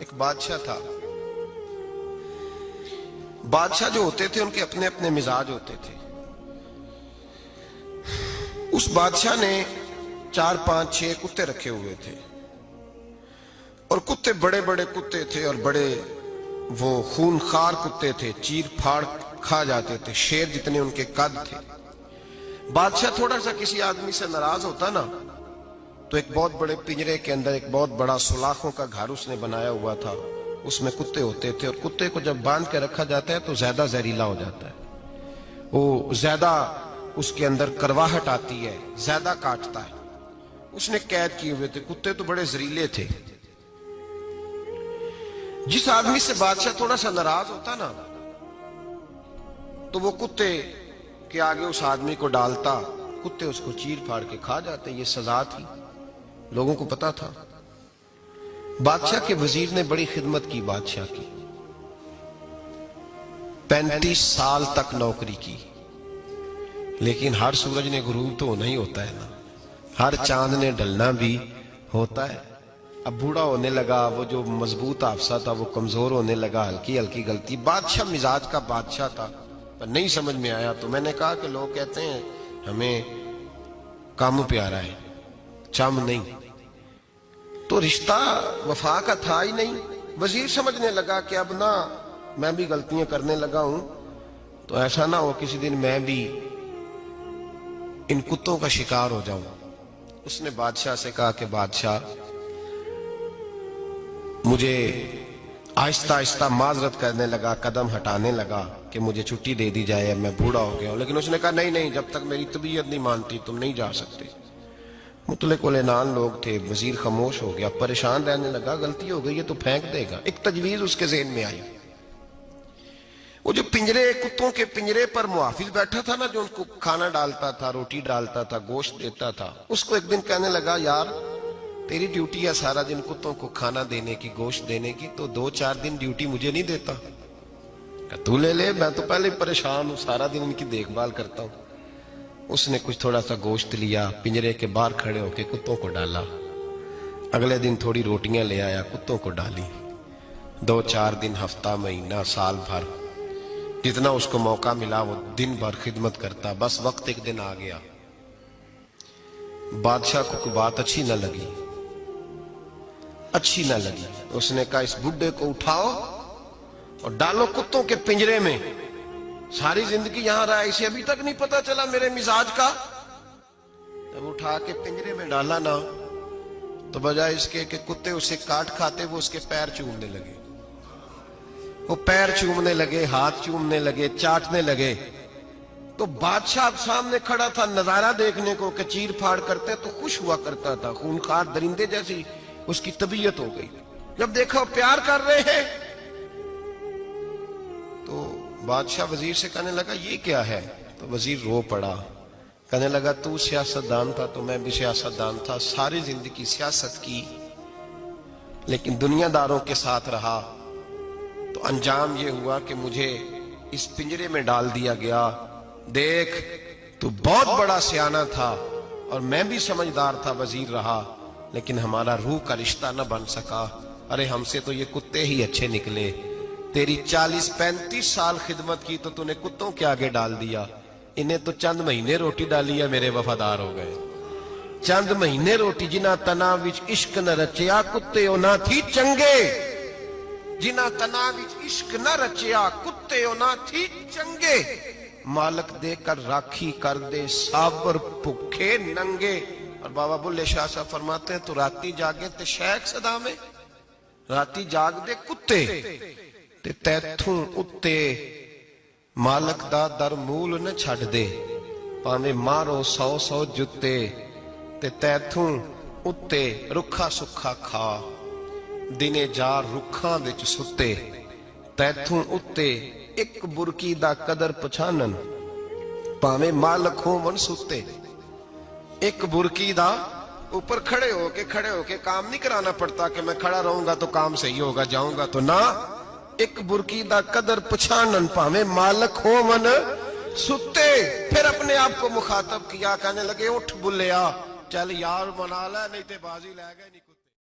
ایک بادشاہ تھا. بادشاہ جو ہوتے تھے ان کے اپنے اپنے مزاج ہوتے تھے. اس بادشاہ نے 4 5 6 کتے رکھے ہوئے تھے اور کتے بڑے بڑے کتے تھے اور بڑے وہ خونخوار کتے تھے, چیر پھاڑ کھا جاتے تھے, شیر جتنے ان کے قد تھے. بادشاہ تھوڑا سا کسی آدمی سے ناراض ہوتا نا تو ایک بہت بڑے پنجرے کے اندر ایک بہت بڑا سلاخوں کا گھر اس نے بنایا ہوا تھا, اس میں کتے ہوتے تھے اور کتے کو جب باندھ کے رکھا جاتا ہے تو زیادہ زہریلا ہو جاتا ہے, وہ زیادہ اس کے اندر کرواہٹ آتی ہے, زیادہ کاٹتا ہے. اس نے قید کیے ہوئے تھے, کتے تو بڑے زہریلے تھے. جس آدمی سے بادشاہ تھوڑا سا ناراض ہوتا نا تو وہ کتے کے آگے اس آدمی کو ڈالتا, کتے اس کو چیر پھاڑ کے کھا جاتے. یہ سزا تھی, لوگوں کو پتا تھا. بادشاہ کے وزیر نے بڑی خدمت کی بادشاہ کی, 35 سال تک نوکری کی, لیکن ہر سورج نے غروب تو نہیں ہوتا ہے نا, ہر چاند نے ڈلنا بھی ہوتا ہے. اب بوڑھا ہونے لگا, وہ جو مضبوط حافظہ تھا وہ کمزور ہونے لگا, ہلکی ہلکی غلطی. بادشاہ مزاج کا بادشاہ تھا پر نہیں سمجھ میں آیا. تو میں نے کہا کہ لوگ کہتے ہیں ہمیں کام پیارا ہے, چم نہیں. تو رشتہ وفا کا تھا ہی نہیں. وزیر سمجھنے لگا کہ اب نہ میں بھی غلطیاں کرنے لگا ہوں تو ایسا نہ ہو کسی دن میں بھی ان کتوں کا شکار ہو جاؤں. اس نے بادشاہ سے کہا کہ بادشاہ مجھے آہستہ آہستہ معذرت کرنے لگا, قدم ہٹانے لگا کہ مجھے چھٹی دے دی جائے, میں بوڑھا ہو گیا ہوں. لیکن اس نے کہا نہیں نہیں, جب تک میری طبیعت نہیں مانتی تم نہیں جا سکتے. مطلق العنان لوگ تھے. وزیر خاموش ہو گیا, پریشان رہنے لگا, غلطی ہو گئی ہے تو پھینک دے گا. ایک تجویز اس کے ذہن میں آئی. وہ جو پنجرے, کتوں کے پنجرے پر محافظ بیٹھا تھا نا, جو ان کو کھانا ڈالتا تھا, روٹی ڈالتا تھا, گوشت دیتا تھا, اس کو ایک دن کہنے لگا یار تیری ڈیوٹی ہے سارا دن کتوں کو کھانا دینے کی, گوشت دینے کی, تو 2 4 دن ڈیوٹی مجھے نہیں دیتا؟ تو لے لے, میں تو پہلے پریشان ہوں, سارا دن ان کی دیکھ بھال کرتا ہوں. اس نے کچھ تھوڑا سا گوشت لیا, پنجرے کے باہر کھڑے ہو کے کتوں کو ڈالا. اگلے دن تھوڑی روٹیاں لے آیا, کتوں کو ڈالی. 2 4 دن, ہفتہ, مہینہ, سال بھر, جتنا اس کو موقع ملا وہ دن بھر خدمت کرتا. بس وقت ایک دن آ گیا, بادشاہ کو کوئی بات اچھی نہ لگی. اس نے کہا اس بڈھے کو اٹھاؤ اور ڈالو کتوں کے پنجرے میں. ساری زندگی یہاں رہا, اسے ابھی تک نہیں پتا چلا میرے مزاج کا. جب اٹھا کے پنجرے میں ڈالا نا تو بجائے اس کے کہ کتے اسے کاٹ کھاتے, وہ اس کے پیر چومنے لگے. وہ پیر چومنے لگے, ہاتھ چومنے لگے, چاٹنے لگے. تو بادشاہ اب سامنے کھڑا تھا نظارہ دیکھنے کو کہ چیر پھاڑ کرتے تو خوش ہوا کرتا تھا, خونخوار درندے جیسی اس کی طبیعت ہو گئی. جب دیکھا پیار کر رہے ہیں تو بادشاہ وزیر سے کہنے لگا یہ کیا ہے؟ تو وزیر رو پڑا, کہنے لگا تو سیاستدان تھا تو میں بھی سیاستدان تھا, ساری زندگی سیاست کی لیکن دنیا داروں کے ساتھ رہا, تو انجام یہ ہوا کہ مجھے اس پنجرے میں ڈال دیا گیا. دیکھ تو بہت بڑا سیانہ تھا اور میں بھی سمجھدار تھا, وزیر رہا, لیکن ہمارا روح کا رشتہ نہ بن سکا. ارے ہم سے تو یہ کتے ہی اچھے نکلے. تیری 40 35 سال خدمت کی تو تو نے کتوں کے آگے ڈال دیا. انہیں تو چند مہینے روٹی ڈالی ہے, میرے وفادار ہو گئے. چند مہینے روٹی, جنہ تنا وچ عشق نہ رچیا کتے او نہ تھی چنگے. جنہ تنا وچ عشق نہ رچیا کتے او نہ تھی چنگے. مالک دے کر راکھی کر دے صابر بھوکے ننگے. اور بابا بلے شاہ صاحب فرماتے ہیں تو راتی جاگے تے شیخ صدا میں, راتی جاگ دے کتے تے تیتھوں اتے مالک دا در مول نہ چھڑ دے. پانے مارو 100 جتے تے تیتھوں اتے رکھا سکھا کھا. دنے جار رکھاں وچ ستے تیتھوں اتے ایک برکی دا قدر پچھانن. پانے مالک ہوں ون ستے, ایک برکی دا اوپر کھڑے ہو کے کام نہیں کرانا پڑتا کہ میں کھڑا رہوں گا تو کام صحیح ہوگا, جاؤں گا تو نہ. ایک برکی دا قدر پچھانن پاویں مالک ہو من ستے. پھر اپنے آپ کو مخاطب کیا, کہنے لگے اٹھ بلیا, چل یار منا لے نہیں تے بازی لے گئے نہیں.